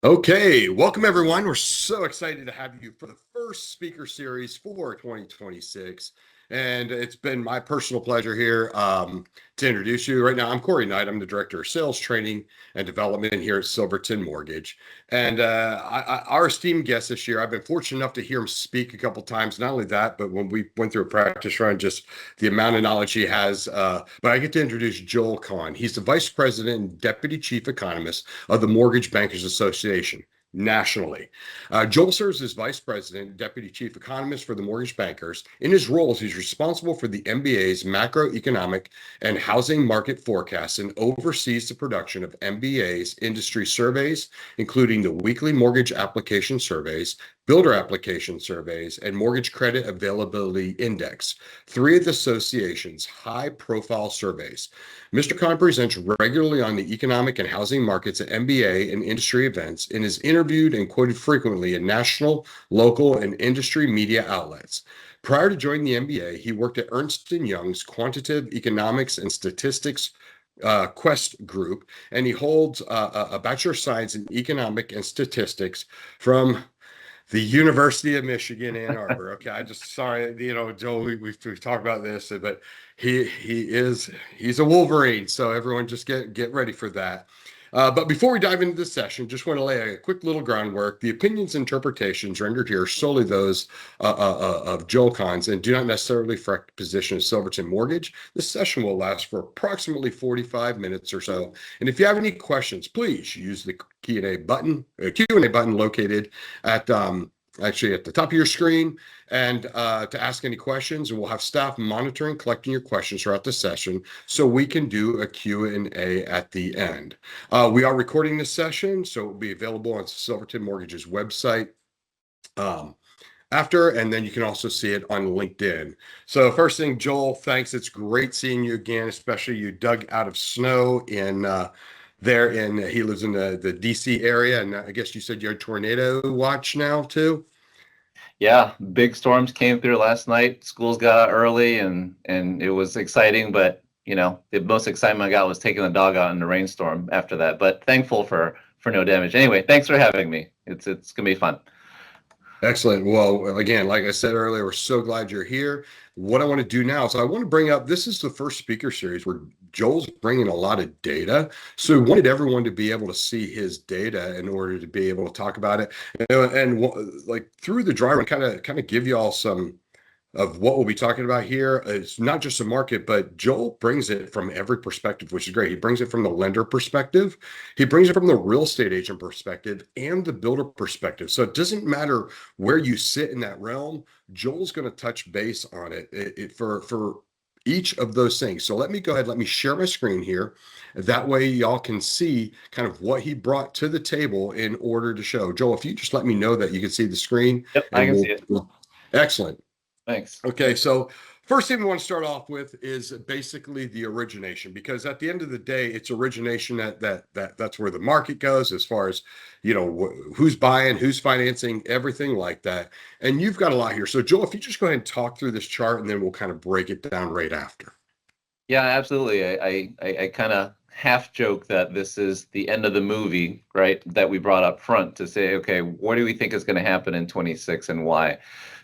Okay, welcome everyone. We're so excited to have you for the first speaker series for 2026. And it's been my personal pleasure here to introduce you. Right now, I'm Corey Knight. I'm the Director of Sales Training and Development here at Silverton Mortgage. And our esteemed guest this year, I've been fortunate enough to hear him speak a couple times. Not only that, but when we went through a practice run, just the amount of knowledge he has. But I get to introduce Joel Kahn. He's the Vice President and Deputy Chief Economist of the Mortgage Bankers Association nationally. Joel serves as Vice President, Deputy Chief Economist for the Mortgage Bankers. In his roles, he's responsible for the MBA's macroeconomic and housing market forecasts and oversees the production of MBA's industry surveys, including the weekly mortgage application surveys, builder application surveys, and mortgage credit availability index, three of the association's high-profile surveys. Mr. Kahn presents regularly on the economic and housing markets at MBA and industry events and is interviewed and quoted frequently in national, local, and industry media outlets. Prior to joining the MBA, he worked at Ernst & Young's Quantitative Economics and Statistics Quest Group, and he holds a Bachelor of Science in Economic and Statistics from the University of Michigan, Ann Arbor. Okay, I just sorry, Joe, we've talked about this, but he's a Wolverine, so everyone just get ready for that. But before we dive into this session, just want to lay a quick little groundwork. The opinions and interpretations rendered here are solely those of Joel Kahn's and do not necessarily reflect the position of Silverton Mortgage. This session will last for approximately 45 minutes or so. And if you have any questions, please use the Q&A button located at actually at the top of your screen and to ask any questions, and we'll have staff monitoring, collecting your questions throughout the session so we can do a Q&A at the end. We are recording this session, so it will be available on Silverton Mortgage's website after, and then you can also see it on LinkedIn. So first thing, Joel, thanks. It's great seeing you again, especially you dug out of snow in he lives in the DC area, and I guess you said you had tornado watch now too. Yeah, big storms came through last night. Schools got out early and it was exciting, but the most excitement I got was taking the dog out in the rainstorm after that. But thankful for no damage. Anyway, thanks for having me. It's gonna be fun. Excellent. Well, again, like I said earlier, we're so glad you're here. What I want to do now is I want to bring up, this is the first speaker series where Joel's bringing a lot of data. So we wanted everyone to be able to see his data in order to be able to talk about it. Like through the dry run, kind of give you all some of what we'll be talking about here. It's not just a market, but Joel brings it from every perspective, which is great. He brings it from the lender perspective, he brings it from the real estate agent perspective, and the builder perspective. So it doesn't matter where you sit in that realm. Joel's going to touch base on it for each of those things. So let me go ahead, let me share my screen here. That way y'all can see kind of what he brought to the table in order to show. Joel, if you just let me know that you can see the screen, Yep, I and can see it. excellent. Thanks. Okay, so first thing we want to start off with is basically the origination, because at the end of the day, it's origination that's where the market goes as far as who's buying, who's financing, everything like that. And you've got a lot here. So Joel, if you just go ahead and talk through this chart, and then we'll kind of break it down right after. Yeah, absolutely. I kind of half joke that this is the end of the movie, right? That we brought up front to say, okay, what do we think is going to happen in 26 and why?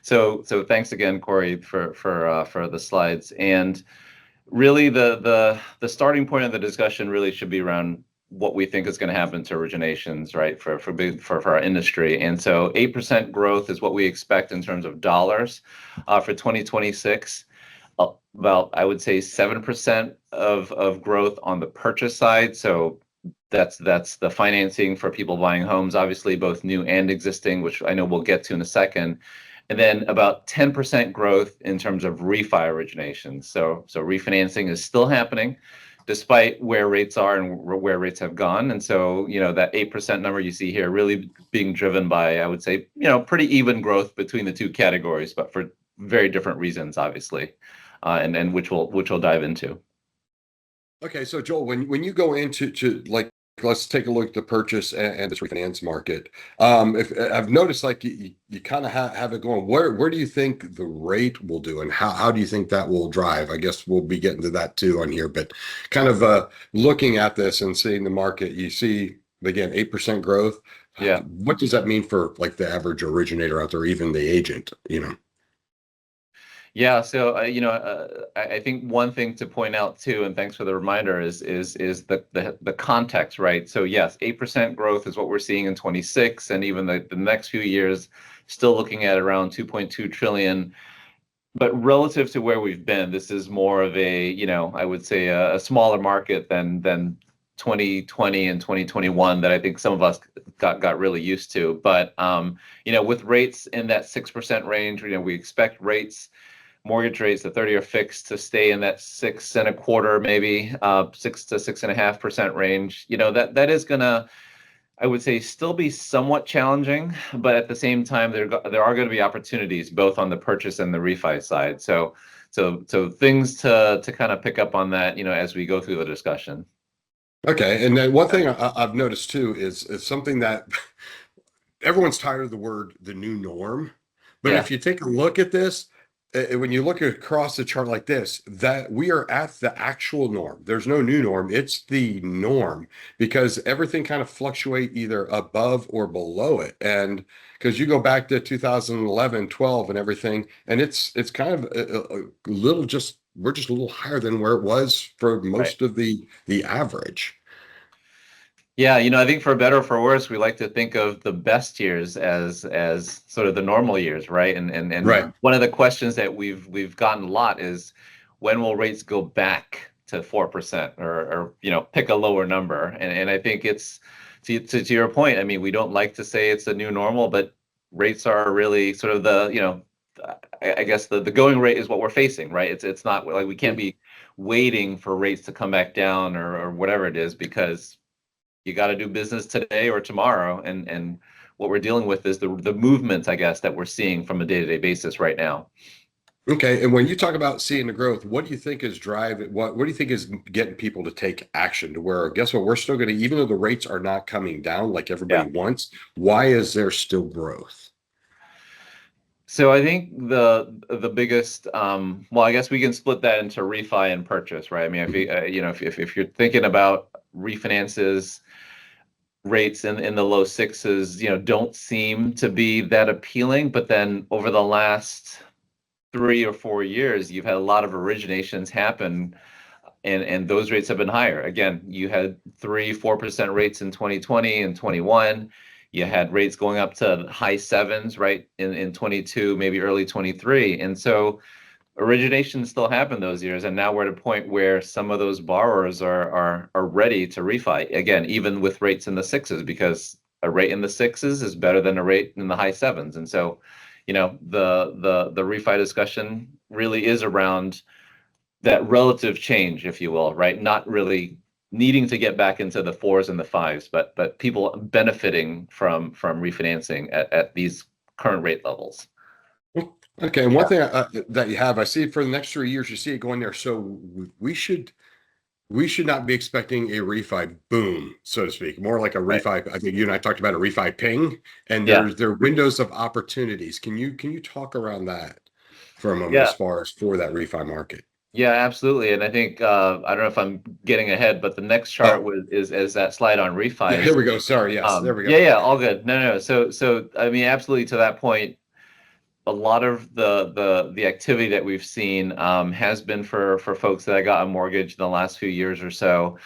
So thanks again, Corey, for the slides. And really, the starting point of the discussion really should be around what we think is going to happen to originations, right? For our industry. And so 8% growth is what we expect in terms of dollars for 2026. About, I would say, 7% of growth on the purchase side. So that's the financing for people buying homes, obviously both new and existing, which I know we'll get to in a second. And then about 10% growth in terms of refi originations. So refinancing is still happening despite where rates are and where rates have gone. And so, that 8% number you see here really being driven by, I would say, pretty even growth between the two categories, but for very different reasons, obviously. And which we'll dive into. Okay, so Joel, when you go into like, let's take a look at the purchase and this refinance market. If I've noticed, like you kind of have it going. Where do you think the rate will do, and how do you think that will drive? I guess we'll be getting to that too on here, but kind of looking at this and seeing the market, you see again 8% growth. Yeah. What does that mean for like the average originator out there, even the agent, you know? Yeah, so I think one thing to point out too, and thanks for the reminder, is the context, right? So yes, 8% growth is what we're seeing in 26, and even the next few years, still looking at around 2.2 trillion. But relative to where we've been, this is more of a, I would say a smaller market than 2020 and 2021 that I think some of us got really used to. But with rates in that 6% range, we expect mortgage rates, the 30-year fixed, to stay in that 6.25, maybe 6 to 6.5% range. That is gonna, I would say, still be somewhat challenging, but at the same time, there are going to be opportunities both on the purchase and the refi side. So things to kind of pick up on that, as we go through the discussion. Okay. And then one thing I've noticed too is something that everyone's tired of the word the new norm. But Yeah, if you take a look at this, when you look across the chart like this, that we are at the actual norm. There's no new norm. It's the norm because everything kind of fluctuate either above or below it. And because you go back to 2011, 12 and everything, and it's kind of a little just we're just a little higher than where it was for right. most of the average. Yeah, I think for better or for worse, we like to think of the best years as sort of the normal years, right? And Right. one of the questions that we've gotten a lot is when will rates go back to 4%, or pick a lower number? And I think it's to your point. I mean, we don't like to say it's a new normal, but rates are really sort of I guess the going rate is what we're facing, right? It's not like we can't be waiting for rates to come back down, or whatever it is, because you got to do business today or tomorrow, and what we're dealing with is the movements, I guess, that we're seeing from a day-to-day basis right now. Okay, and when you talk about seeing the growth, what do you think is driving? What do you think is getting people to take action to where, guess what, we're still going to, even though the rates are not coming down like everybody Yeah. wants, why is there still growth? So I think the biggest, well, I guess we can split that into refi and purchase, right? I mean, if Mhm. you, if you're thinking about refinances, rates in the low sixes, don't seem to be that appealing. But then over the last 3 or 4 years, you've had a lot of originations happen, and those rates have been higher. Again, you had 3-4% rates in 2020 and 21. You had rates going up to high sevens, right, in 22, maybe early 23. And so origination still happened those years, and now we're at a point where some of those borrowers are ready to refi again, even with rates in the sixes, because a rate in the sixes is better than a rate in the high sevens. And so, the refi discussion really is around that relative change, if you will, right? Not really needing to get back into the fours and the fives, but people benefiting from refinancing at these current rate levels. Okay, and one thing that you have, I see it for the next 3 years, you see it going there. So we should not be expecting a refi boom, so to speak. More like a Right. refi. I think you and I talked about a refi ping, and Yeah. there are windows of opportunities. Can you talk around that for a moment as Yeah. far as for that refi market? Yeah, absolutely. And I think I don't know if I'm getting ahead, but the next chart Oh, is that slide on yeah, refis. here we go. Sorry. Yes, there we go. Yeah, yeah, all good. No. So I mean, absolutely, to that point, a lot of the activity that we've seen has been for folks that got a mortgage in the last few years or so.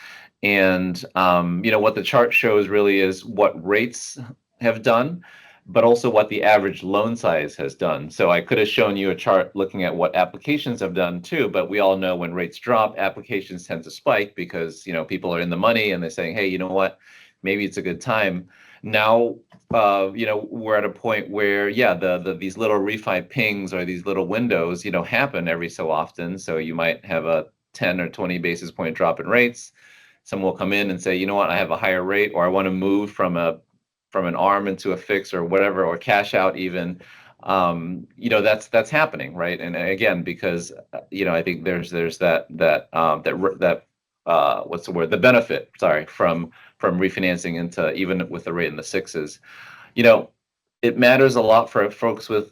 And what the chart shows really is what rates have done, but also what the average loan size has done. So I could have shown you a chart looking at what applications have done too, but we all know when rates drop, applications tend to spike because people are in the money and they're saying, hey, you know what, maybe it's a good time. Now, we're at a point where, yeah, these little refi pings or these little windows, happen every so often. So you might have a 10 or 20 basis point drop in rates. Someone will come in and say, you know what, I have a higher rate, or I want to move from an arm into a fix or whatever, or cash out even. That's happening, right? And again, because I think there's that what's the word? The benefit, sorry, from refinancing into, even with the rate in the sixes. You know, It matters a lot for folks with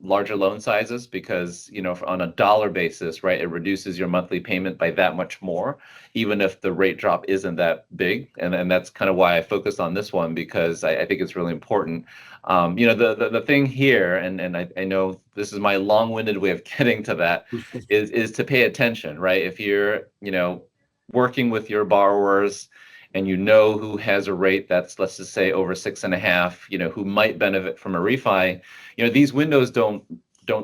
larger loan sizes because, on a dollar basis, right, it reduces your monthly payment by that much more, even if the rate drop isn't that big. And that's kind of why I focused on this one because I think it's really important. The thing here, and I know this is my long-winded way of getting to that, is to pay attention, right? If you're, working with your borrowers and who has a rate that's, let's just say, over 6.5, who might benefit from a refi, these windows don't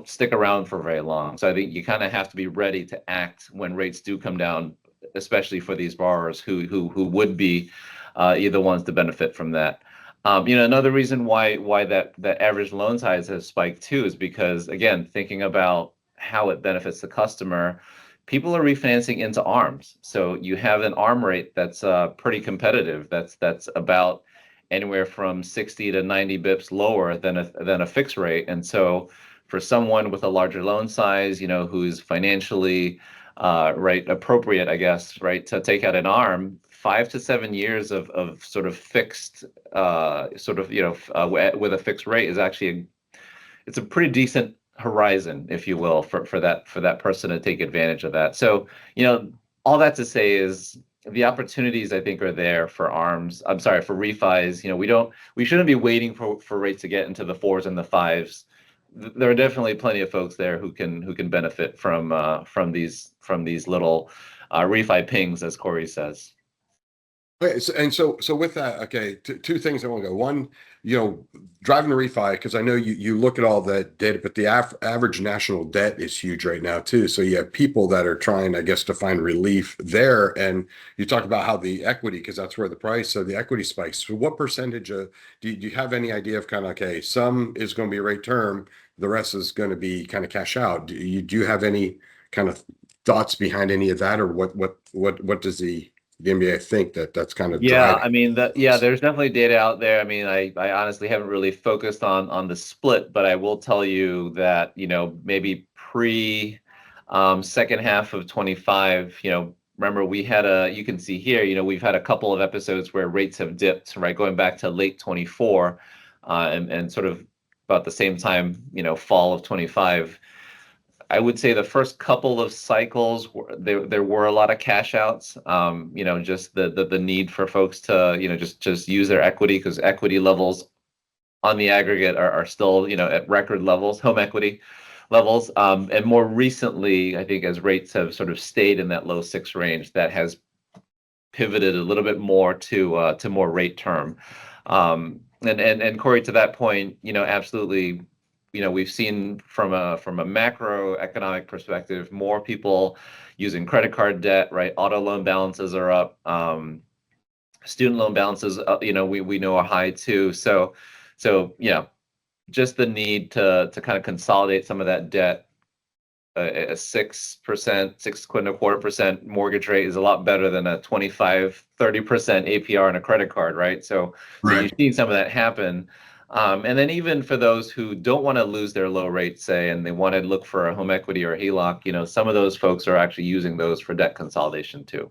stick around for very long. So I think you kind of have to be ready to act when rates do come down, especially for these borrowers who would be either ones to benefit from that. Another reason why that average loan size has spiked too is because, again, thinking about how it benefits the customer, people are refinancing into ARMs. So you have an ARM rate that's pretty competitive. That's about anywhere from 60 to 90 bips lower than a fixed rate. And so for someone with a larger loan size, who's financially right appropriate, I guess, right, to take out an ARM, 5 to 7 years of sort of fixed with a fixed rate is actually it's a pretty decent horizon, if you will, for that person to take advantage of that. So, all that to say is the opportunities I think are there for ARMs. I'm sorry, for refis. We shouldn't be waiting for rates to get into the fours and the fives. There are definitely plenty of folks there who can benefit from these little refi pings, as Corey says. Okay, so with that, okay, two things I want to go. One, driving the refi, because I know you look at all that data, but the average national debt is huge right now too. So you have people that are trying, I guess, to find relief there. And you talk about how the equity, because that's where the price of the equity spikes. So what percentage do you have any idea of kind of, okay, some is going to be rate term, the rest is going to be kind of cash out. Do you have any kind of thoughts behind any of that, or what does the NBA think that's kind of Yeah, driving? I mean there's definitely data out there. I mean, I honestly haven't really focused on the split, but I will tell you that, maybe pre second half of 25, remember you can see here, we've had a couple of episodes where rates have dipped, right, going back to late 24, and sort of about the same time, fall of 25. I would say the first couple of cycles there were a lot of cash outs. Just the need for folks to just use their equity because equity levels on the aggregate are still at record levels, home equity levels. And more recently, I think as rates have sort of stayed in that low six range, that has pivoted a little bit more to more rate term. And Corey, to that point, absolutely, we've seen from a macroeconomic perspective, more people using credit card debt, right? Auto loan balances are up. Student loan balances, we know are high too. So just the need to kind of consolidate some of that debt. A 6%, 6.25% mortgage rate is a lot better than a 25-30% APR on a credit card, right? So you've Right. seen some of that happen. And then even for those who don't want to lose their low rate, say, and they want to look for a home equity or a HELOC, some of those folks are actually using those for debt consolidation too.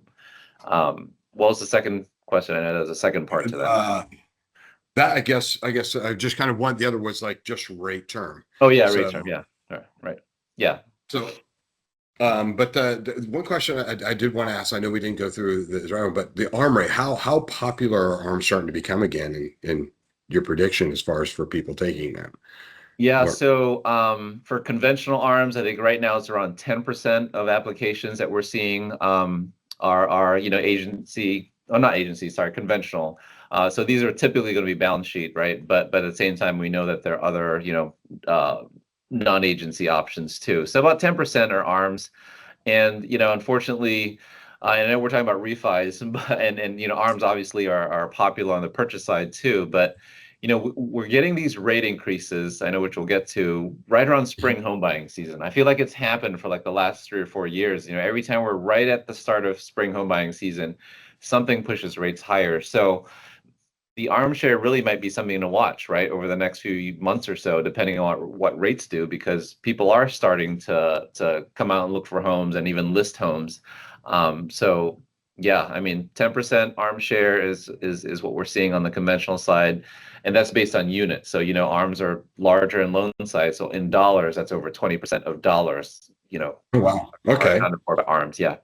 What was the second question? I know there's a second part to that. That I guess I just kind of want the other was like just rate term. Oh yeah, rate So term. Yeah. All right. Right. Yeah. so but the one question I did want to ask, I know we didn't go through this, right, but the arm rate, how popular are arms starting to become again in your prediction as far as for people taking them? Yeah, Or so for conventional arms, I think right now it's around 10% of applications that we're seeing are agency, oh not agency, sorry, conventional. So these are typically going to be balance sheet, right? But at the same time, we know that there are other non-agency options too. So about 10% are arms, and unfortunately, I know we're talking about refis, and arms obviously are popular on the purchase side too, but we're getting these rate increases, I know, which we'll get to right around spring home buying season. I feel like it's happened for like the last 3 or 4 years. Every time we're right at the start of spring home buying season, something pushes rates higher. So the armchair really might be something to watch, right, over the next few months or so, depending on what rates do, because people are starting to come out and look for homes and even list homes. So Yeah, I mean, 10% arm share is what we're seeing on the conventional side, and that's based on units. So, arms are larger in loan size. So in dollars, that's over 20% of dollars, Wow. are Okay. accounted for by arms. Yeah.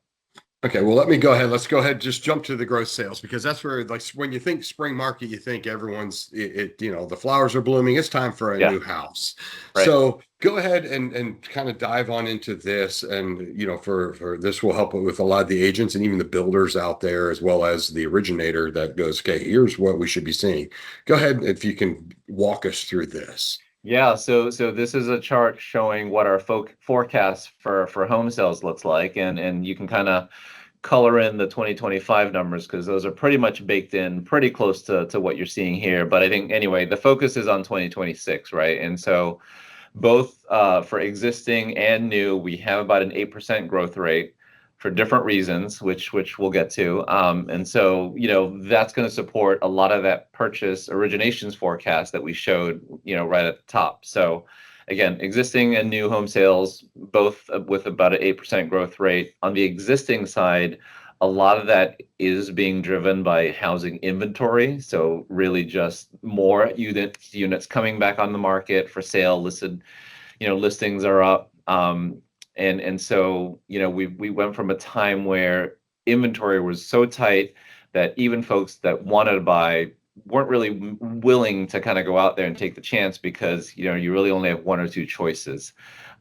Okay, well, let me go ahead. Let's go ahead. Just jump to the gross sales because that's where, like, when you think spring market, you think everyone's the flowers are blooming. It's time for a Yeah. new house. Right. So go ahead and kind of dive on into this, and for this will help with a lot of the agents and even the builders out there, as well as the originator that goes, okay, here's what we should be seeing. Go ahead if you can walk us through this. Yeah, so this is a chart showing what our forecast for home sales looks like, and you can kind of color in the 2025 numbers because those are pretty much baked in pretty close to what you're seeing here. But I think anyway, the focus is on 2026, right? And so both for existing and new, we have about an 8% growth rate for different reasons, which we'll get to. And so, that's going to support a lot of that purchase originations forecast that we showed, right at the top. So again, existing and new home sales, both with about an 8% growth rate. On the existing side, a lot of that is being driven by housing inventory. So really just more units coming back on the market for sale, listed, listings are up. And so, we went from a time where inventory was so tight that even folks that wanted to buy weren't really willing to kind of go out there and take the chance because, you really only have one or two choices.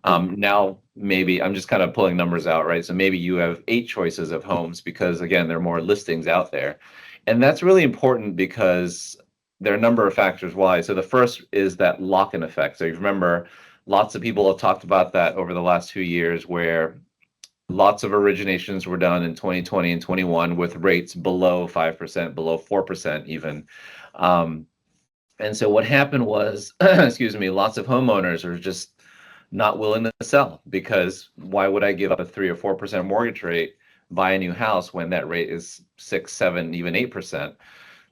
Now, maybe I'm just kind of pulling numbers out, right? So maybe you have 8 choices of homes because, again, there are more listings out there. And that's really important because there are a number of factors why. So the first is that lock-in effect. So you remember, lots of people have talked about that over the last 2 years where lots of originations were done in 2020 and 21 with rates below 5%, below 4% even. Um, and so what happened was, excuse me, lots of homeowners are just not willing to sell because why would I give up a 3 or 4% mortgage rate, buy a new house when that rate is 6, 7, even 8%?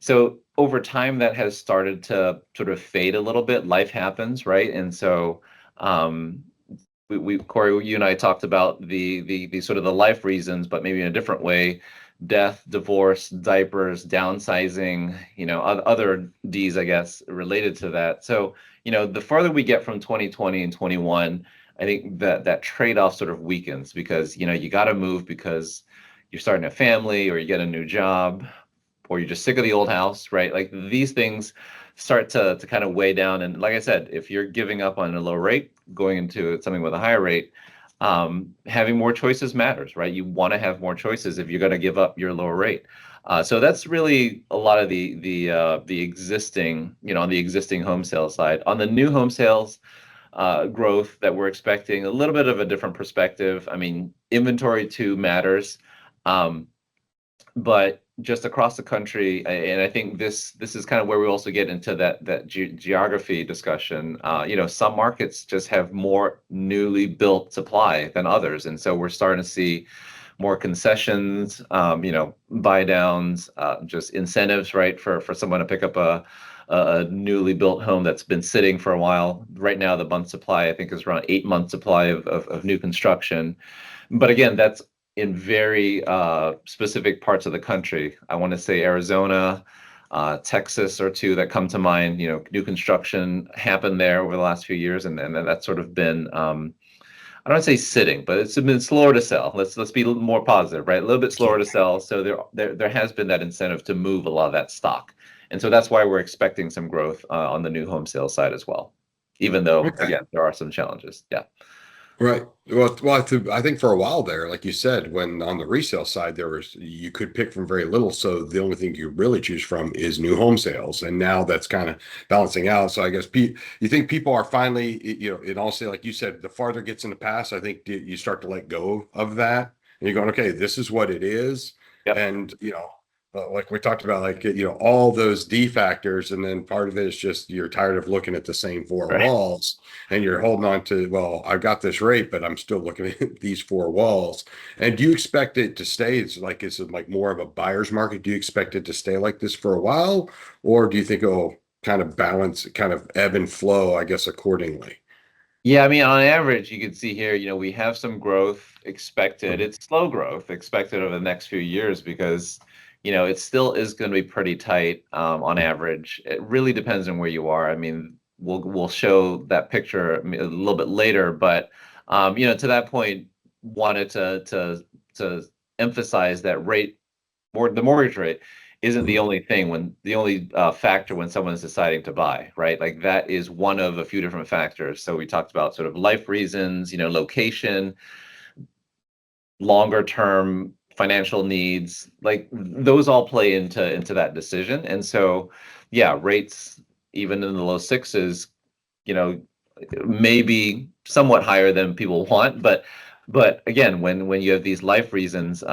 So over time, that has started to sort of fade a little bit. Life happens, right? And so, um, Corey, you and I talked about the sort of the life reasons, but maybe in a different way: death, divorce, diapers, downsizing, other D's, I guess, related to that. So, the farther we get from 2020 and 21, I think that trade-off sort of weakens because, you got to move because you're starting a family or you get a new job or you're just sick of the old house, right? Like these things start to kind of weigh down. And like I said, if you're giving up on a low rate, going into something with a higher rate, having more choices matters, right? You want to have more choices if you're going to give up your lower rate. So that's really a lot of the existing, on the existing home sales side. On the new home sales growth that we're expecting, a little bit of a different perspective. I mean, inventory too matters. Um, but just across the country, and I think this is kind of where we also get into that geography discussion. Some markets just have more newly built supply than others, and so we're starting to see more concessions, buy downs, just incentives, right, for someone to pick up a newly built home that's been sitting for a while. Right now, the month supply I think is around 8 month supply of new construction. But again, that's in very specific parts of the country. I want to say Arizona, Texas are two that come to mind. New construction happened there over the last few years, and that's sort of been I don't want to say sitting, but it's been slower to sell. Let's be a little more positive, right? A little bit slower to sell. So there has been that incentive to move a lot of that stock, and so that's why we're expecting some growth on the new home sales side as well, even though Okay. again there are some challenges. Yeah. Right. I think for a while there, like you said, when on the resale side, you could pick from very little. So the only thing you really choose from is new home sales. And now that's kind of balancing out. So I guess you think people are finally, it also, like you said, the farther it gets in the past, I think you start to let go of that. And you're going, okay, this is what it is. Yep. And, like we talked about, like, all those D factors. And then part of it is just you're tired of looking at the same four Right. walls and you're holding on to, well, I've got this rate, but I'm still looking at these four walls. And do you expect it to stay? Is it like more of a buyer's market? Do you expect it to stay like this for a while? Or do you think it'll kind of balance, kind of ebb and flow, I guess, accordingly? Yeah, I mean, on average, you can see here, we have some growth expected. Mhm. It's slow growth expected over the next few years because, it still is going to be pretty tight on average. It really depends on where you are. I mean, we'll show that picture a little bit later, but to that point, wanted to emphasize that the mortgage rate isn't the Mhm. only thing when the only factor when someone's deciding to buy, right? Like that is one of a few different factors. So we talked about sort of life reasons, location, longer term financial needs, like those all play into that decision. And so, yeah, rates even in the low sixes, you know, maybe somewhat higher than people want, but again, when you have these life reasons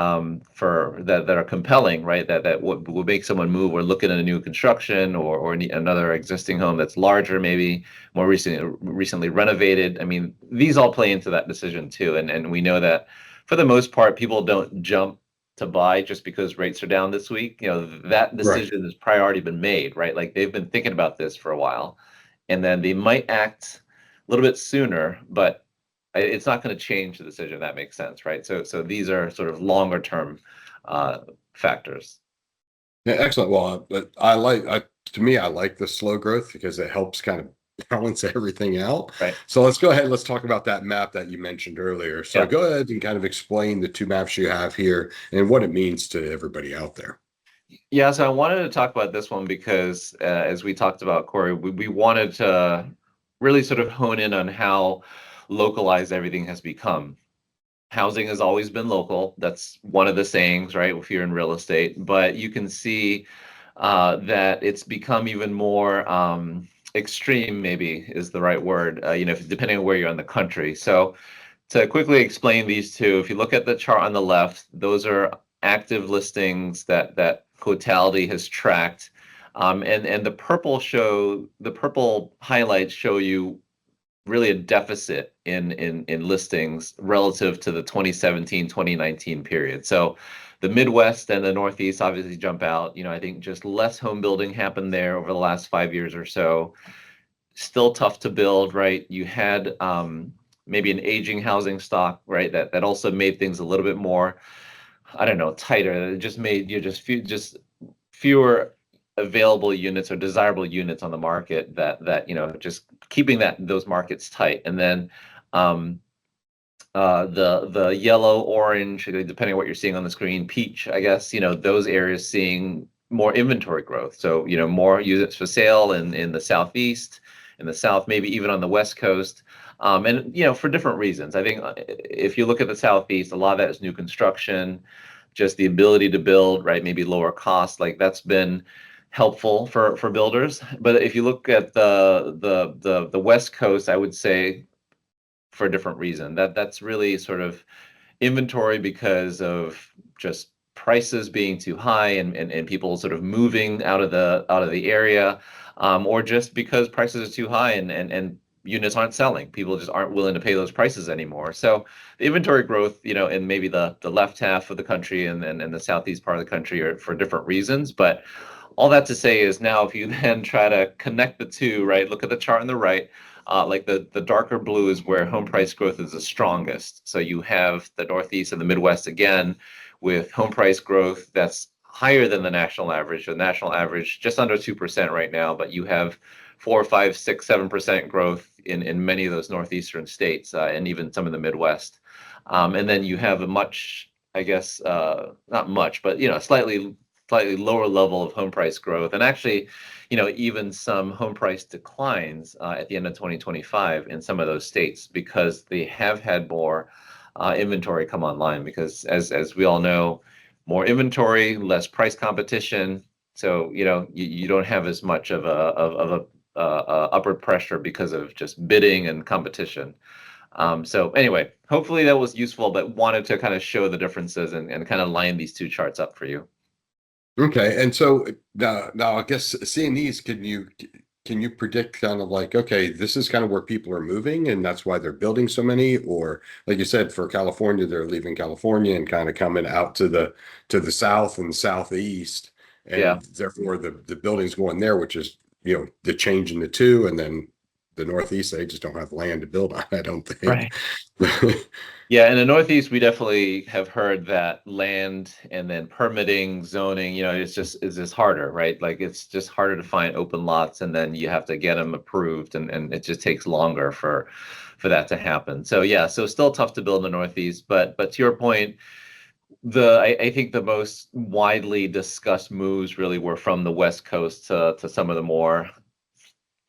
for that are compelling, right? That would make someone move or look at a new construction or another existing home that's larger, maybe more recently renovated. I mean, these all play into that decision too, and we know that for the most part, people don't jump to buy just because rates are down this week. That Right. decision has probably already been made, right? Like they've been thinking about this for a while, and then they might act a little bit sooner, but it's not going to change the decision. If that makes sense, right? So these are sort of longer term uh, factors. Yeah, excellent. Well, but to me, I like the slow growth because it helps kind of balance everything out. Right. So let's go ahead. Let's talk about that map that you mentioned earlier. So Yeah. go ahead and kind of explain the two maps you have here and what it means to everybody out there. Yeah. So I wanted to talk about this one because, as we talked about, Corey, we wanted to really sort of hone in on how localized everything has become. Housing has always been local. That's one of the sayings, right? If you're in real estate, but you can see that it's become even more extreme, maybe is the right word, depending on where you're in the country. So to quickly explain these two, if you look at the chart on the left, those are active listings that Totality has tracked. And the purple highlights show you really a deficit in listings relative to the 2017-2019 period. So the Midwest and the Northeast obviously jump out. I think just less home building happened there over the last 5 years or so. Still tough to build, right? You had maybe an aging housing stock, right? That also made things a little bit more, I don't know, tighter. It just made you just fewer available units or desirable units on the market that just keeping those markets tight. And then um, the yellow, orange, depending on what you're seeing on the screen, peach, I guess, those areas seeing more inventory growth. So, more units for sale in the southeast, in the south, maybe even on the west coast. And for different reasons. I think if you look at the southeast, a lot of that is new construction, just the ability to build, right? Maybe lower cost, like that's been helpful for builders. But if you look at the west coast, I would say for a different reason. That's really sort of inventory because of just prices being too high and people sort of moving out of the area, or just because prices are too high and units aren't selling. People just aren't willing to pay those prices anymore. So the inventory growth, in maybe the left half of the country and the southeast part of the country are for different reasons. But all that to say is now if you then try to connect the two, right, look at the chart on the right, like the darker blue is where home price growth is the strongest. So you have the Northeast and the Midwest again with home price growth that's higher than the national average. The national average just under 2% right now, but you have 4, 5, 6, 7% growth in many of those northeastern states and even some of the Midwest. And then you have a much, I guess, not much, but slightly lower level of home price growth, and actually, even some home price declines at the end of 2025 in some of those states because they have had more inventory come online. Because as we all know, more inventory, less price competition. So you don't have as much of a upward pressure because of just bidding and competition. So anyway, hopefully that was useful, but wanted to kind of show the differences and kind of line these two charts up for you. Okay. And so now I guess seeing these, can you predict kind of like, okay, this is kind of where people are moving and that's why they're building so many, or like you said, for California, they're leaving California and kind of coming out to the south and southeast, Yeah. and therefore the buildings going there, which is the change in the two, and then the Northeast, they just don't have land to build on, I don't think. Right. Yeah, in the Northeast, we definitely have heard that land and then permitting, zoning, it's just harder, right? Like it's just harder to find open lots, and then you have to get them approved, and it just takes longer for that to happen. So yeah, so still tough to build in the Northeast, but to your point, I think the most widely discussed moves really were from the West Coast to some of the more,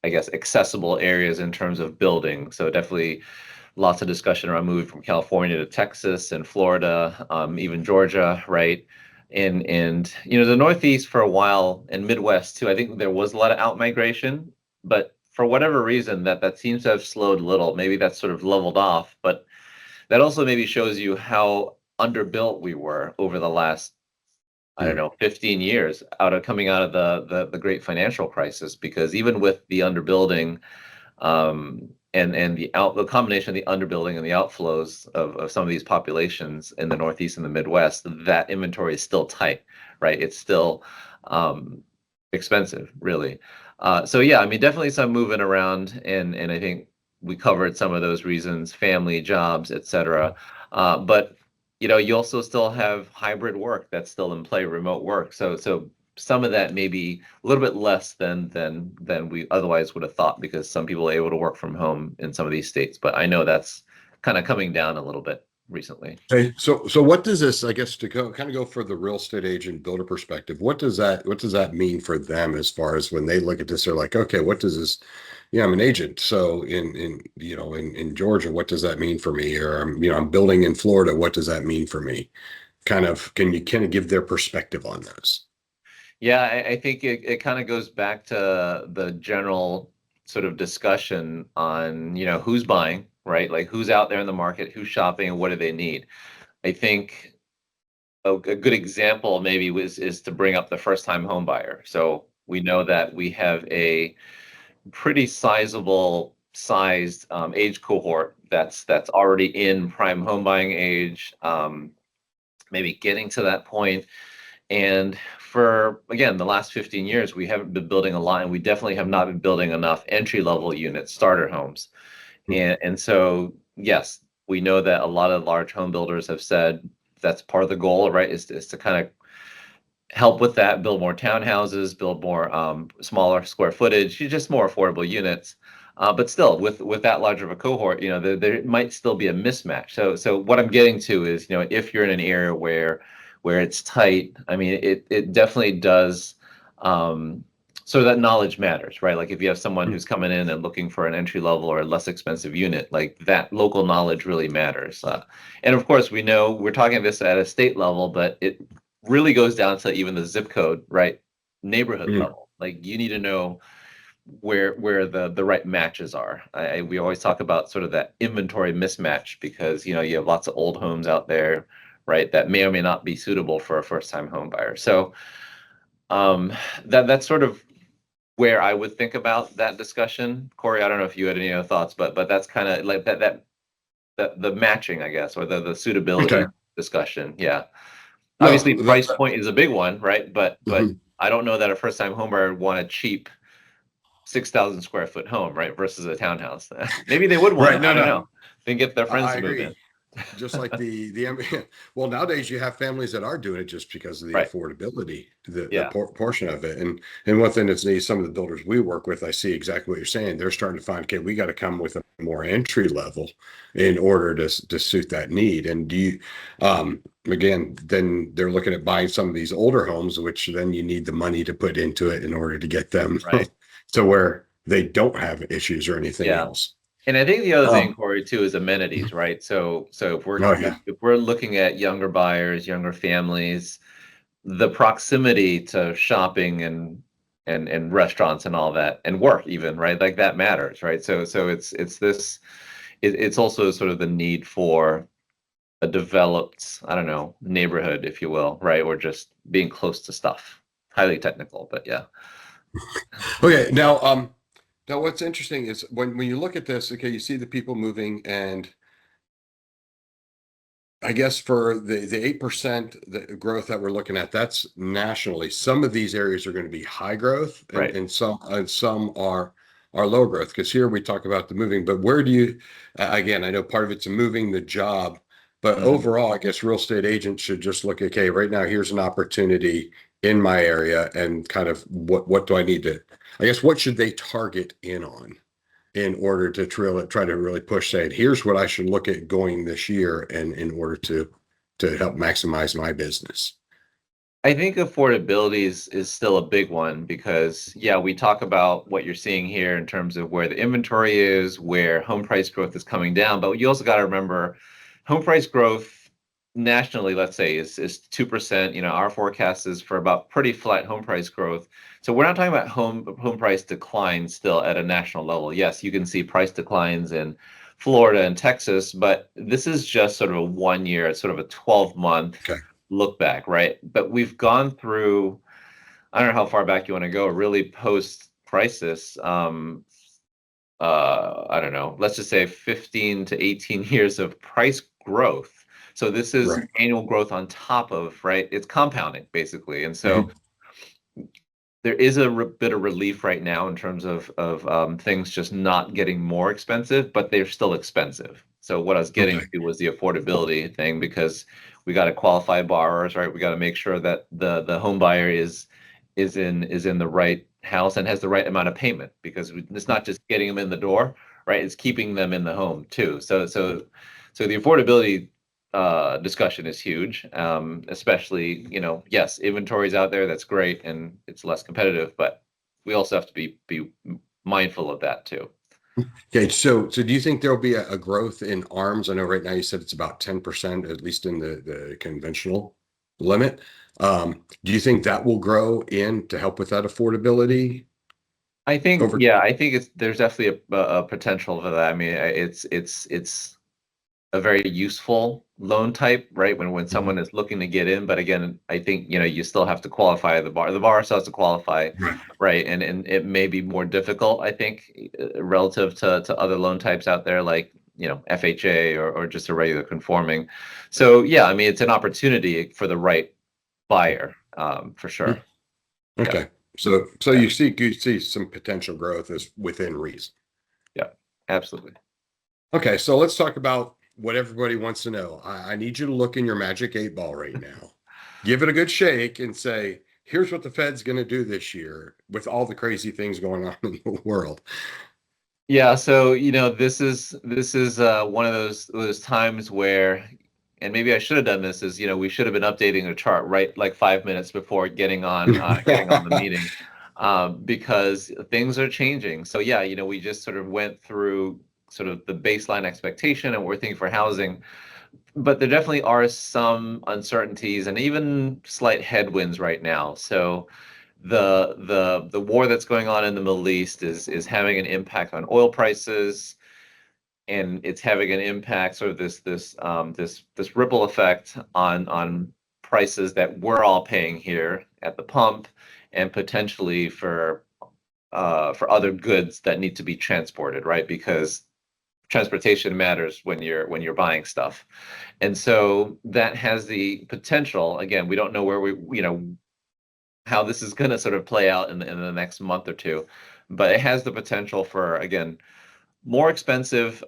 I guess, accessible areas in terms of building. So definitely lots of discussion around moving from California to Texas and Florida, even Georgia, right? And the Northeast for a while and Midwest too. I think there was a lot of out migration, but for whatever reason that seems to have slowed a little. Maybe that's sort of leveled off, but that also maybe shows you how underbuilt we were over the last, I don't Mm. know, 15 years coming out of the great financial crisis. Because even with the underbuilding, and the combination of the underbuilding and the outflows of some of these populations in the Northeast and the Midwest, that inventory is still tight, right? It's still expensive, really. So yeah, I mean, definitely some moving around, and I think we covered some of those reasons: family, jobs, etc. But you also still have hybrid work that's still in play, remote work. So some of that may be a little bit less than we otherwise would have thought, because some people are able to work from home in some of these states. But I know that's kind of coming down a little bit recently. Okay, so what does this, I guess, to go for the real estate agent builder perspective, what does that mean for them as far as when they look at this, they're like, okay, what does this, yeah, I'm an agent. So in Georgia, what does that mean for me? Or I'm building in Florida, what does that mean for me? Can you kind of give their perspective on this? Yeah, I think it kind of goes back to the general sort of discussion on, who's buying, right? Like who's out there in the market, who's shopping, and what do they need? I think a good example maybe is to bring up the first time home buyer. So we know that we have a pretty sizable sized age cohort that's already in prime home buying age, maybe getting to that point. And for, again, the last 15 years, we haven't been building a lot, and we definitely have not been building enough entry level units, starter homes. And so, yes, we know that a lot of large home builders have said that's part of the goal, right? Is to kind of help with that, build more townhouses, build more smaller square footage, just more affordable units. But still, with that large of a cohort, there might still be a mismatch. So what I'm getting to is, if you're in an area where it's tight, I mean, it definitely does. So that knowledge matters, right? Like if you have someone who's coming in and looking for an entry level or a less expensive unit, like that local knowledge really matters. And of course, we know we're talking this at a state level, but it really goes down to even the zip code, right? Neighborhood Mm. level. Like you need to know where the right matches are. We always talk about sort of that inventory mismatch, because you have lots of old homes out there, right, that may or may not be suitable for a first time home buyer. So that's sort of where I would think about that discussion. Corey, I don't know if you had any other thoughts, but that's kind of like the matching, I guess, or the Okay. suitability discussion. Yeah. No, Obviously, price point is a big one, right? But mhm. I don't know that a first time homebuyer would want a cheap 6,000 square foot home, right, versus a townhouse. Maybe they would want Right. it. I No, don't no, know. Then get their friends I to move in. agree. Just like well, nowadays you have families that are doing it just because of the Right. affordability, the Yeah. portion of it. And one thing that's neat, some of the builders we work with, I see exactly what you're saying. They're starting to find, okay, we got to come with a more entry level in order to suit that need. And again, then they're looking at buying some of these older homes, which then you need the money to put into it in order to get them Right. to where they don't have issues or anything Yeah. else. And I think the other thing, Um, Corey, too, is amenities, right? So if we're oh if, yeah. if we're looking at younger buyers, younger families, the proximity to shopping and restaurants and all that, and work even, right? Like that matters, right? So it's also sort of the need for a developed, I don't know, neighborhood, if you will, right? Or just being close to stuff. Highly technical, but yeah. Okay, now what's interesting is when you look at this, okay, you see the people moving, and I guess for the 8% the growth that we're looking at, that's nationally. Some of these areas are going to be high growth, and Right. and some are are low growth? Because here we talk about the moving, but where do you, again, I know part of it's moving the job, but Mhm. overall, I guess real estate agents should just look, okay, right now, here's an opportunity in my area and kind of what do I need to, I guess, what should they target in on in order to try to really push, saying, here's what I should look at going this year and in order to help maximize my business. I think affordability is still a big one because, yeah, we talk about what you're seeing here in terms of where the inventory is, where home price growth is coming down. But you also got to remember home price growth nationally, let's say, is 2%. You know, our forecast is for about pretty flat home price growth. So we're not talking about home price decline still at a national level. Yes, you can see price declines in Florida and Texas, but this is just sort of a 1 year, it's sort of a 12-month Okay. look back, right? But we've gone through, I don't know how far back you want to go, really post crisis. I don't know, let's just say 15 to 18 years of price growth. So this is Right. annual growth on top of, right? It's compounding basically. And so Mhm. there is a bit of relief right now in terms of things just not getting more expensive, but they're still expensive. So what I was getting Okay. to was the affordability thing because we got to qualify borrowers, right? We got to make sure that the home buyer is in the right house and has the right amount of payment because it's not just getting them in the door, right? It's keeping them in the home too. So the affordability discussion is huge, especially, yes, inventory's out there, that's great, and it's less competitive, but we also have to be mindful of that too. Okay. So do you think there'll be a growth in arms? I know right now you said it's about 10%, at least in the conventional limit. Do you think that will grow in to help with that affordability I think, over? yeah, I think there's definitely a potential for that. I mean, it's a very useful loan type, right? When Mhm. someone is looking to get in, but again, I think you still have to qualify the bar. The bar still has to qualify, Right. right? And it may be more difficult, I think, relative to other loan types out there, like FHA or just a regular conforming. So yeah, I mean, it's an opportunity for the right buyer, for sure. Mhm. Yeah, Okay. So yeah, you see some potential growth as within reason. yeah, absolutely. Okay, so let's talk about what everybody wants to know. I need you to look in your magic 8 ball right now. Give it a good shake and say, here's what the Fed's going to do this year with all the crazy things going on in the world. Yeah, so this is one of those times where, and maybe I should have done this, is we should have been updating a chart right like 5 minutes before getting on the meeting, because things are changing. So yeah, we just sort of went through sort of the baseline expectation and what we're thinking for housing, but there definitely are some uncertainties and even slight headwinds right now. So the war that's going on in the Middle East is having an impact on oil prices, and it's having an impact, sort of this ripple effect on prices that we're all paying here at the pump, and potentially for other goods that need to be transported, right? Because transportation matters when you're buying stuff. And so that has the potential, again, we don't know where how this is going to sort of play out in the next month or two, but it has the potential for, again, more expensive.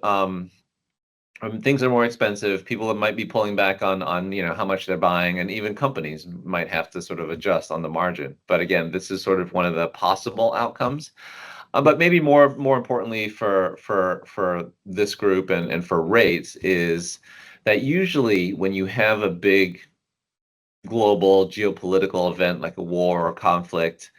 Things are more expensive. People might be pulling back on how much they're buying, and even companies might have to sort of adjust on the margin. But again, this is sort of one of the possible outcomes. But maybe more importantly for this group and for rates is that usually when you have a big global geopolitical event like a war or conflict,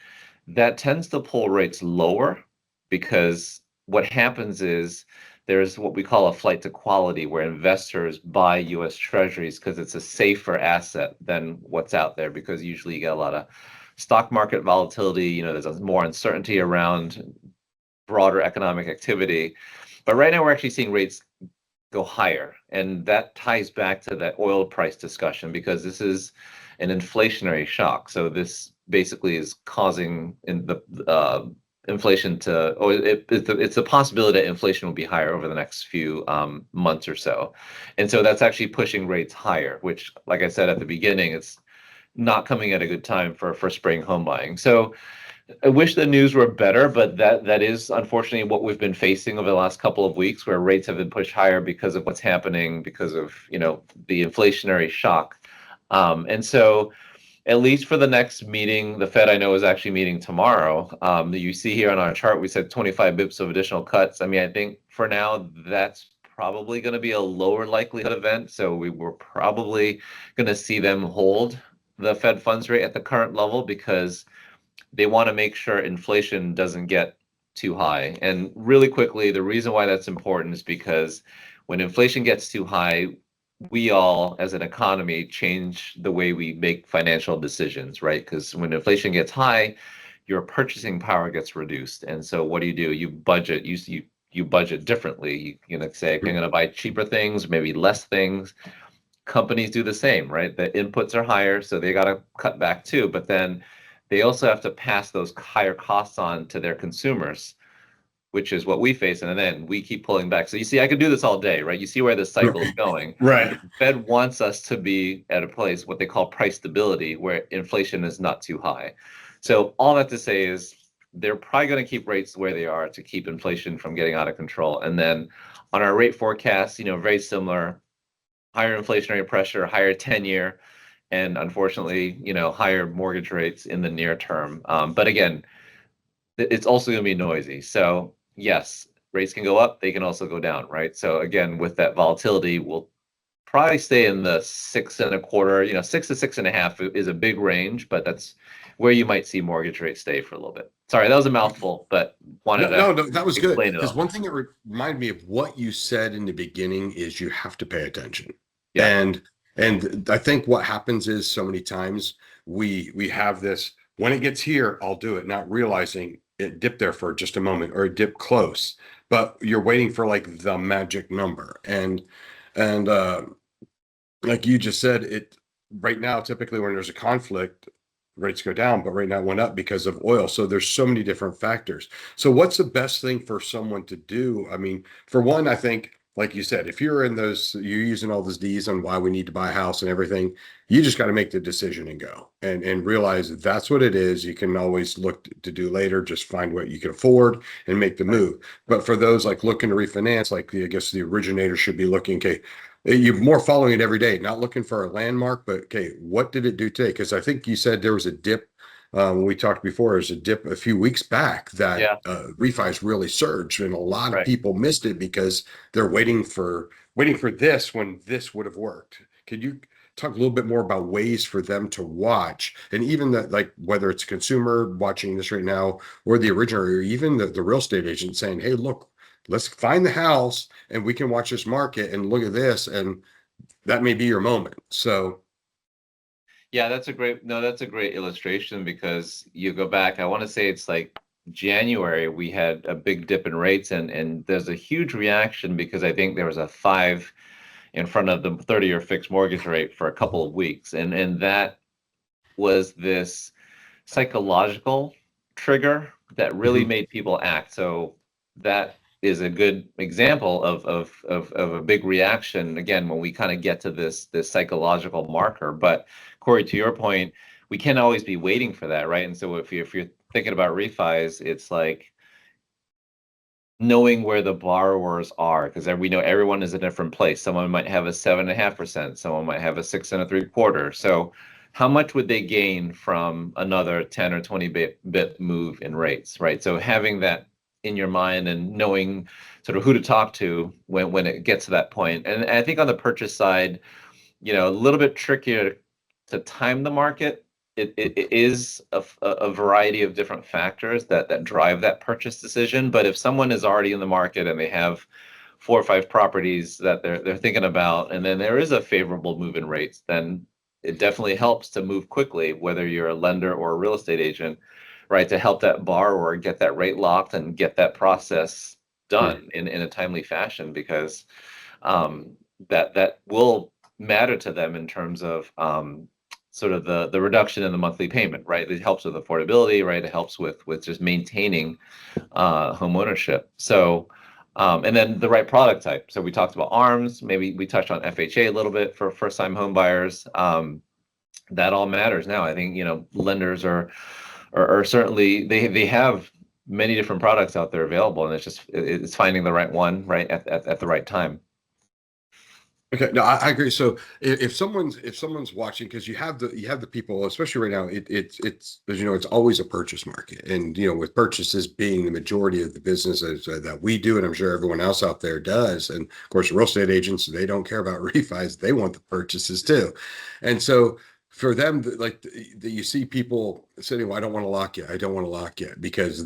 that tends to pull rates lower because what happens is there's what we call a flight to quality, where investors buy US treasuries because it's a safer asset than what's out there, because usually you get a lot of stock market volatility, there's more uncertainty around broader economic activity. But right now we're actually seeing rates go higher. And that ties back to that oil price discussion, because this is an inflationary shock. So this basically is causing inflation to, or it's a possibility that inflation will be higher over the next few months or so. And so that's actually pushing rates higher, which, like I said at the beginning, it's not coming at a good time for spring home buying. So I wish the news were better, but that is unfortunately what we've been facing over the last couple of weeks, where rates have been pushed higher because of what's happening, because of the inflationary shock. And so, at least for the next meeting, the Fed I know is actually meeting tomorrow. You see here on our chart, we said 25 bips of additional cuts. I mean, I think for now that's probably going to be a lower likelihood event. So we were probably going to see them hold the Fed funds rate at the current level because they want to make sure inflation doesn't get too high. And really quickly, the reason why that's important is because when inflation gets too high, we all, as an economy, change the way we make financial decisions, right? Because when inflation gets high, your purchasing power gets reduced. And so what do? You budget. You budget differently. Say, okay, I'm going to buy cheaper things, maybe less things. Companies do the same, right? The inputs are higher, so they got to cut back too. But then they also have to pass those higher costs on to their consumers, which is what we face. And then we keep pulling back. So you see, I could do this all day, right? You see where this cycle is going. Right. The Fed wants us to be at a place, what they call price stability, where inflation is not too high. So all that to say is they're probably going to keep rates where they are to keep inflation from getting out of control. And then on our rate forecast, very similar, higher inflationary pressure, higher 10-year, and unfortunately, higher mortgage rates in the near term. But again, it's also going to be noisy. So yes, rates can go up, they can also go down, right? So again, with that volatility, we'll probably stay in the 6.25, 6 to 6.5 is a big range, but that's where you might see mortgage rates stay for a little bit. Sorry, that was a mouthful, but wanted to No, that was good. explain it Because all. one thing that reminded me of what you said in the beginning is you have to pay attention. Yeah, And I think what happens is so many times we have this when it gets here, I'll do it, not realizing it dipped there for just a moment or it dipped close, but you're waiting for like the magic number. And like you just said, it right now, typically when there's a conflict, rates go down, but right now it went up because of oil. So there's so many different factors. So what's the best thing for someone to do? I mean, for one, I think, like you said, if you're in those, you're using all those D's on why we need to buy a house and everything, you just got to make the decision and go and realize that that's what it is. You can always look to do later, just find what you can afford and make the right. move. But for those like looking to refinance, like I guess the originator should be looking, okay, you're more following it every day, not looking for a landmark, but okay, what did it do today? Because I think you said there was a dip when we talked before. There's a dip a few weeks back that Yeah, refis really surged, and a lot of right. people missed it because they're waiting for this when this would have worked. Could you talk a little bit more about ways for them to watch, and even that, like whether it's a consumer watching this right now or the originator, or even the real estate agent saying, "Hey, look, let's find the house and we can watch this market and look at this," and that may be your moment. So Yeah, that's a great illustration because you go back, I want to say it's like January, we had a big dip in rates and there's a huge reaction because I think there was a 5 in front of the 30-year fixed mortgage rate for a couple of weeks. And that was this psychological trigger that really mhm, made people act. So that is a good example of a big reaction again when we kind of get to this psychological marker. But Corey, to your point, we can't always be waiting for that, right? And so if you're thinking about refis, it's like knowing where the borrowers are because we know everyone is a different place. Someone might have a 7.5%, someone might have a 6.75. So how much would they gain from another 10 or 20 bit move in rates, right? So having that in your mind and knowing sort of who to talk to when it gets to that point. And I think on the purchase side, a little bit trickier to time the market. It is a variety of different factors that drive that purchase decision. But if someone is already in the market and they have 4 or 5 properties that they're thinking about, and then there is a favorable move in rates, then it definitely helps to move quickly, whether you're a lender or a real estate agent, right, to help that borrower get that rate locked and get that process mhm, done in a timely fashion because that will matter to them in terms of sort of the reduction in the monthly payment, right? It helps with affordability, right? It helps with just maintaining home ownership. So, and then the right product type. So we talked about ARMs, maybe we touched on FHA a little bit for first-time home buyers. That all matters now. I think, lenders are or certainly they have many different products out there available, and it's finding the right one right at the right time. Okay, no, I agree. So if someone's watching, because you have the people, especially right now, it's as you know, it's always a purchase market, and with purchases being the majority of the businesses that we do, and I'm sure everyone else out there does, and of course, real estate agents, they don't care about refis, they want the purchases too, and so for them, like you see people saying, "Well, I don't want to lock yet. I don't want to lock yet," because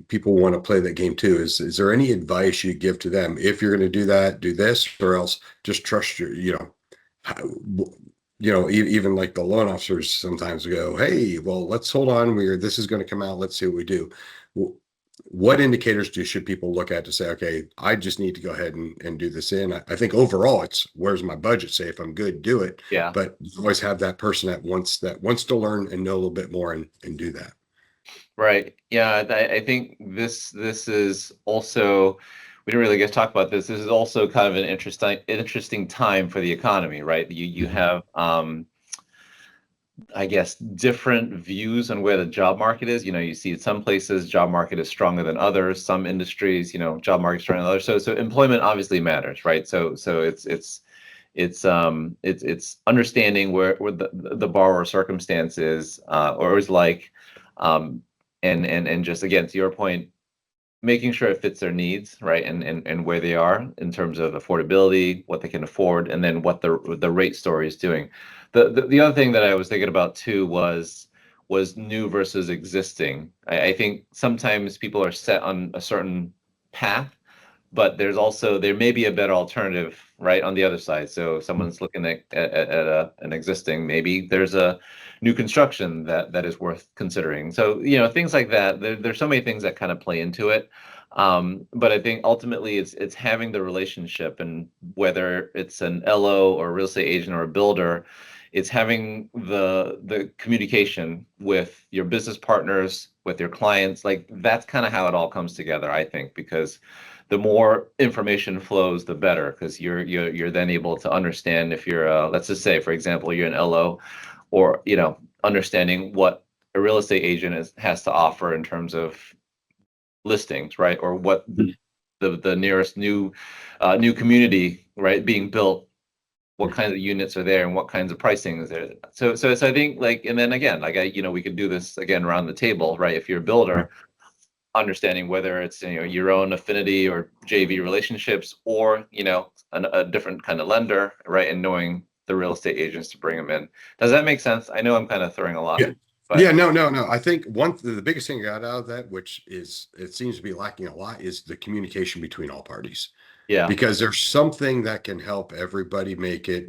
people want to play that game too. Is there any advice you give to them if you're going to do that, do this, or else? Just trust even like the loan officers sometimes go, hey, well, let's hold on, this is going to come out, let's see what we do. What indicators should people look at to say, okay, I just need to go ahead and do this I think overall it's where's my budget, say if I'm good, do it. Yeah. But you always have that person that wants to learn and know a little bit more and do that. Right. Yeah. I think this is also, we didn't really get to talk about this. This is also kind of an interesting time for the economy, right? You Mhm. have I guess different views on where the job market is. You see some places job market is stronger than others. Some industries, job market stronger than others. So employment obviously matters, right? So it's understanding where the borrower circumstance is or is like, um, and just again to your point, making sure it fits their needs, right? And where they are in terms of affordability, what they can afford, and then what the rate story is doing. The other thing that I was thinking about too was new versus existing. I think sometimes people are set on a certain path, but there may be a better alternative right on the other side. So if someone's looking at an existing, maybe there's a new construction that is worth considering. So things like that. There's so many things that kind of play into it. But I think ultimately it's having the relationship, and whether it's an LO or a real estate agent or a builder, it's having the communication with your business partners, with your clients. Like that's kind of how it all comes together, I think, because the more information flows, the better, because you're then able to understand if you're let's just say, for example, you're an LO, or understanding what a real estate agent has to offer in terms of listings, right? Or what the nearest new community, right, being built, what kinds of units are there and what kinds of pricing is there. So I think, like, and then again, like we could do this again around the table, right? If you're a builder, understanding whether it's your own affinity or JV relationships, or a different kind of lender, right? And knowing the real estate agents to bring them in. Does that make sense? I know I'm kind of throwing a lot, Yeah. but Yeah, no. I think the biggest thing I got out of that, which is it seems to be lacking a lot, is the communication between all parties. yeah, Because there's something that can help everybody make it,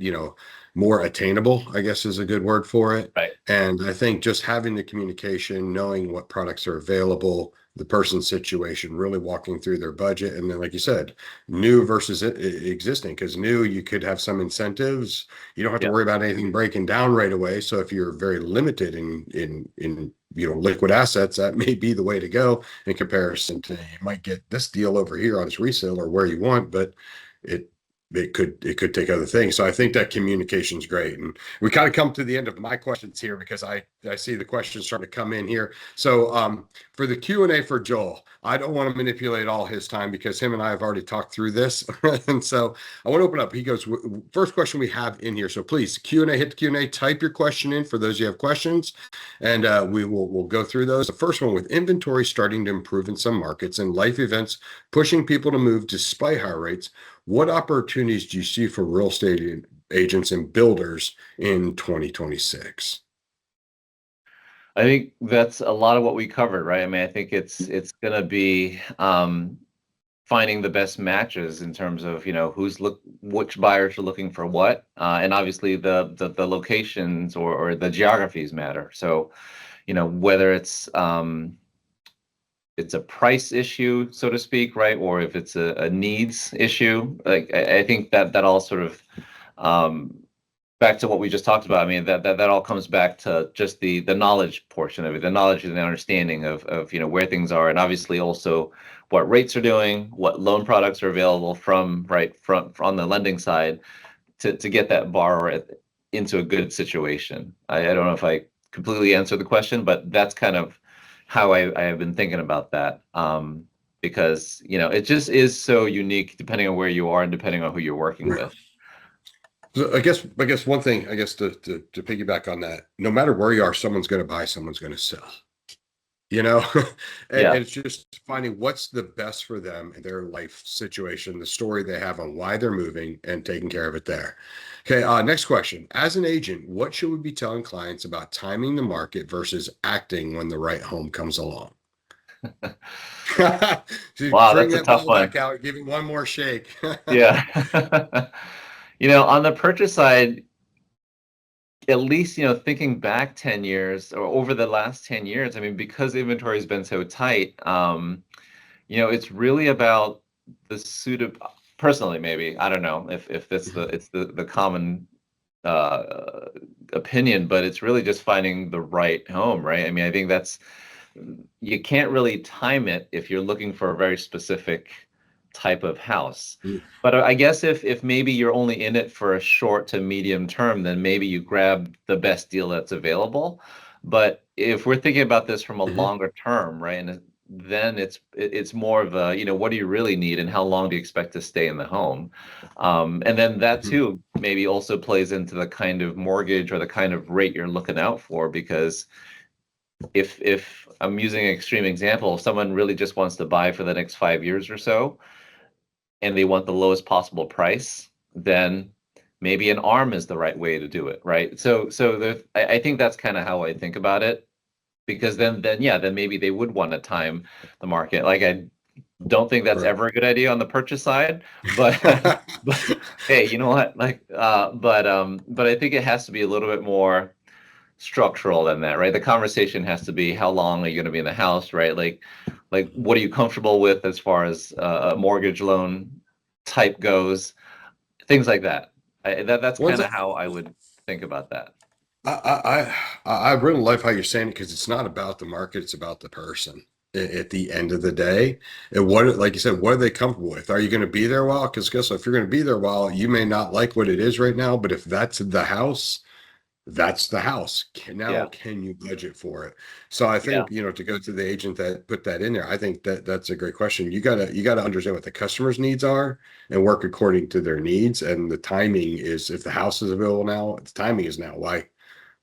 more attainable, I guess is a good word for it. right, And I think just having the communication, knowing what products are available, the person's situation, really walking through their budget. And then, like you said, new versus existing, because new, you could have some incentives. You don't have to yeah, worry about anything breaking down right away. So if you're very limited in liquid assets, that may be the way to go in comparison to you might get this deal over here on this resale or where you want, but it it could take other things. So I think that communication is great. And we kind of come to the end of my questions here because I see the questions starting to come in here. So for the Q&A for Joel, I don't want to manipulate all his time because him and I have already talked through this. And so I want to open up. He goes, first question we have in here. So please Q&A, hit the Q&A, type your question in for those who have questions. And we'll go through those. The first one, with inventory starting to improve in some markets and life events pushing people to move despite higher rates, what opportunities do you see for real estate agents and builders in 2026? I think that's a lot of what we covered, right? I mean, I think it's gonna be finding the best matches in terms of which buyers are looking for what, and obviously the locations or the geographies matter. So whether it's a price issue, so to speak, right? Or if it's a needs issue, like I think that all sort of um, back to what we just talked about. I mean, that all comes back to just the knowledge portion of it, the knowledge and the understanding of where things are, and obviously also what rates are doing, what loan products are available from on the lending side to get that borrower into a good situation. I don't know if I completely answered the question, but that's kind of how I have been thinking about that. Because it just is so unique depending on where you are and depending on who you're working Yeah. with. So I guess one thing, I guess to piggyback on that, no matter where you are, someone's going to buy, someone's going to sell. You know, and Yeah. it's just finding what's the best for them in their life situation, the story they have on why they're moving, and taking care of it there. Okay, next question. As an agent, what should we be telling clients about timing the market versus acting when the right home comes along? So Wow, bring that's a that tough ball one. back out, give it one more shake. Yeah. On the purchase side, at least, thinking back 10 years or over the last 10 years, I mean, because inventory has been so tight, it's really about the suit of, personally, maybe, I don't know if that's the common uh, opinion, but it's really just finding the right home, right? I mean, I think you can't really time it if you're looking for a very specific type of house. But I guess if maybe you're only in it for a short to medium term, then maybe you grab the best deal that's available. But if we're thinking about this from a Mhm. longer term, right, and then it's more of a, what do you really need and how long do you expect to stay in the home? And then that Mhm. too maybe also plays into the kind of mortgage or the kind of rate you're looking out for, because if I'm using an extreme example, if someone really just wants to buy for the next 5 years or so, and they want the lowest possible price, then maybe an arm is the right way to do it, right? I think that's kind of how I think about it, because then yeah, then maybe they would want to time the market. Like I don't think that's Right. ever a good idea on the purchase side, but but hey, you know what? Like, but I think it has to be a little bit more structural than that, right? The conversation has to be how long are you going to be in the house, right? Like what are you comfortable with as far as a mortgage loan type goes, things like that. That's One kind thing of how I would think about that. I really love how you're saying it because it's not about the market, it's about the person at the end of the day. And what, like you said, what are they comfortable with? Are you going to be there a while? Because guess what? If you're going to be there a while, you may not like what it is right now, but if that's the house. Now, Yeah, can you budget for it? So I yeah, think, to go to the agent that put that in there, I think that's a great question. You gotta understand what the customer's needs are and work according to their needs. And the timing is if the house is available now, the timing is now. Why,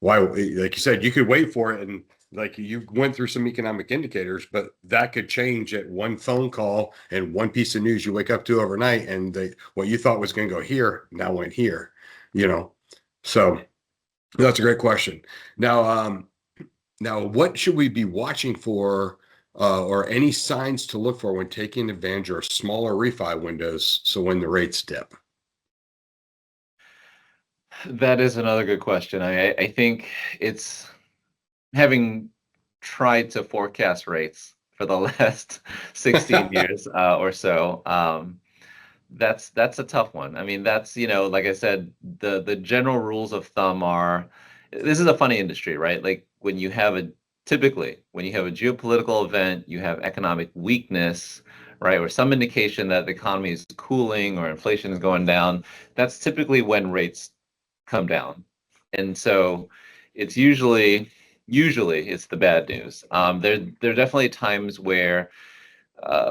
like you said, you could wait for it and like you went through some economic indicators, but that could change at one phone call and one piece of news you wake up to overnight, and what you thought was going to go here now went here, you know. So that's a great question. Now, now, what should we be watching for, or any signs to look for when taking advantage of smaller refi windows? So when the rates dip. that is another good question. I think it's having tried to forecast rates for the last 16 years or so. That's a tough one. I mean, that's, like I said, the general rules of thumb are, this is a funny industry, right? Like typically when you have a geopolitical event, you have economic weakness, right? Or some indication that the economy is cooling or inflation is going down. That's typically when rates come down. And so it's usually it's the bad news. There are definitely times where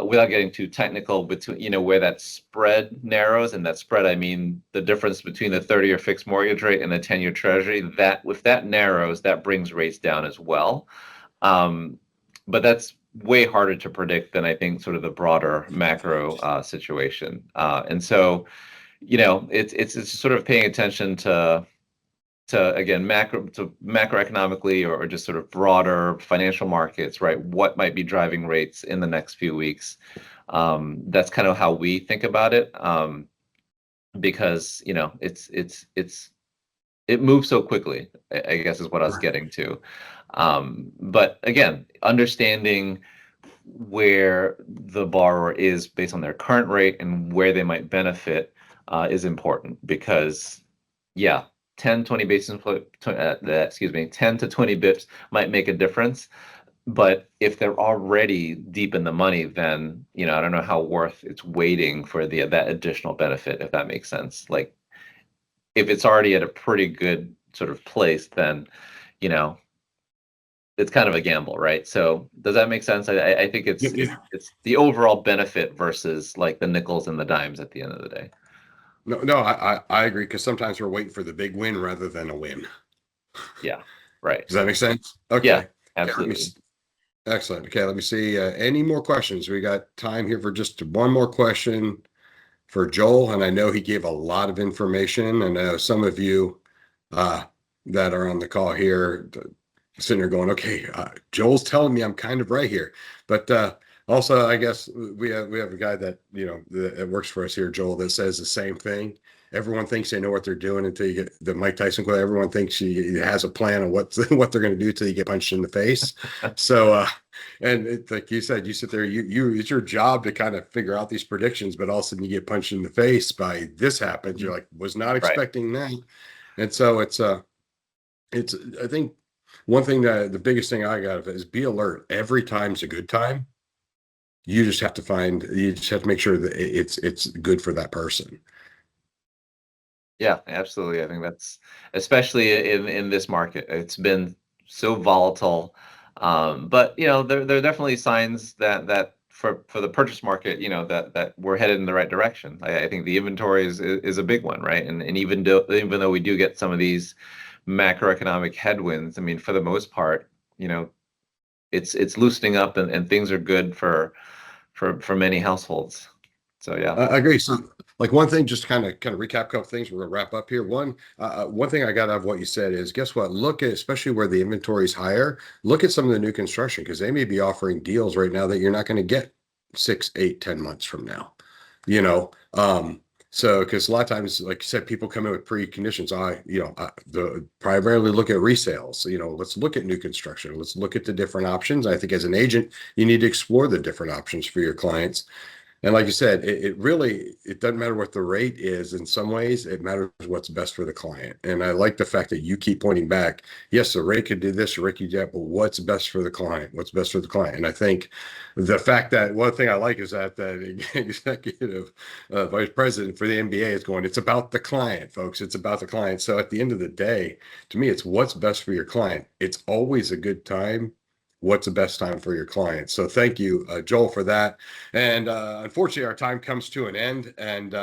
without getting too technical, between where that spread narrows, and that spread I mean the difference between the 30-year fixed mortgage rate and the 10-year Treasury. That if that narrows, that brings rates down as well. Um, but that's way harder to predict than I think sort of the broader macro situation. And so it's sort of paying attention to again macroeconomically or just sort of broader financial markets, right? What might be driving rates in the next few weeks? That's kind of how we think about it, because it moves so quickly. I guess is what I was Right. getting to. But again, understanding where the borrower is based on their current rate and where they might benefit is important, because yeah, 10 20 basis point excuse me 10 to 20 bips might make a difference, but if they're already deep in the money, then I don't know how worth it's waiting for that additional benefit, if that makes sense. Like if it's already at a pretty good sort of place, then you know it's kind of a gamble, right? So does that make sense? I think Yeah, it's the overall benefit versus like the nickels and the dimes at the end of the day. no, I agree because sometimes we're waiting for the big win rather than a win. Yeah, right. Does that make sense? Yeah, Okay. Okay, absolutely. excellent. Okay, let me see. Any more questions? We got time here for just one more question for Joel, and I know he gave a lot of information. And I know some of you uh, that are on the call here sitting there going, "Okay, Joel's telling me I'm kind of right here," but also I guess we have a guy that that works for us here, Joel, that says the same thing. Everyone thinks they know what they're doing until you get the Mike Tyson quote. Everyone thinks he has a plan of what they're going to do until you get punched in the face. So, and like you said, you sit there, it's your job to kind of figure out these predictions, but all of a sudden you get punched in the face by this happens. You're like, was not Right. expecting that. And so it's I think one thing that the biggest thing I got of it is be alert. Every time's a good time. You just have to make sure that it's good for that person. Yeah, absolutely. I think that's especially in this market. It's been so volatile. But there are definitely signs that for the purchase market, that we're headed in the right direction. I think the inventory is a big one, right? And even though we do get some of these macroeconomic headwinds, I mean, for the most part, it's loosening up and things are good for many households. So yeah. I agree. So, like one thing, just kind of recap a couple things. We're gonna wrap up here. One thing I got out of what you said is, guess what? Look at especially where the inventory is higher. Look at some of the new construction because they may be offering deals right now that you're not going to get 6, 8, 10 months from now. You know, so because a lot of times, like you said, people come in with preconditions. The primarily look at resales. Let's look at new construction. Let's look at the different options. I think as an agent, you need to explore the different options for your clients. And like you said, it really it doesn't matter what the rate is. In some ways, it matters what's best for the client. And I like the fact that you keep pointing back. Yes, the rate could do this, the rate could do that, but what's best for the client? What's best for the client? And I think the fact that one thing I like is that executive vice president for the NBA is going. It's about the client, folks. It's about the client. So at the end of the day, to me, it's what's best for your client. It's always a good time. What's the best time for your client? So thank you, Joel, for that. And unfortunately, our time comes to an end. And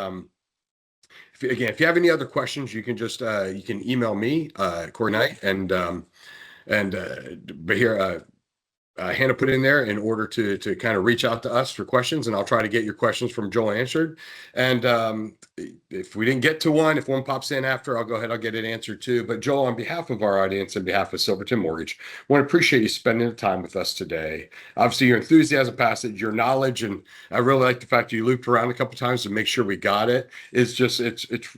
if you have any other questions, you can email me, Corey Knight, and but here Hannah put in there in order to kind of reach out to us for questions, and I'll try to get your questions from Joel answered. And if we didn't get to one, if one pops in after, I'll get it answered too. But Joel, on behalf of our audience, on behalf of Silverton Mortgage, I want to appreciate you spending the time with us today. Obviously, your enthusiasm, passage, your knowledge, and I really like the fact that you looped around a couple times to make sure we got it. It's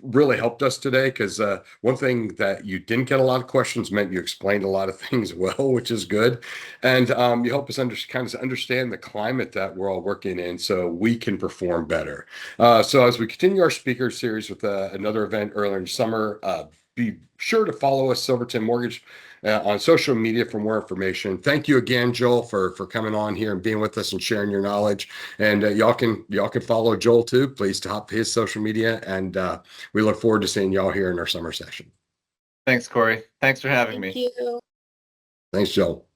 really helped us today because one thing that you didn't get a lot of questions meant you explained a lot of things well, which is good. And you help us kind of understand the climate that we're all working in so we can perform better. So as we continue our speaker series with another event earlier in summer, be sure to follow us, Silverton Mortgage, on social media for more information. Thank you again, Joel, for coming on here and being with us and sharing your knowledge. And y'all can follow Joel too. Please top his social media, and we look forward to seeing y'all here in our summer session. Thanks, Corey. Thanks for having me. Thank you. Thanks, Joel.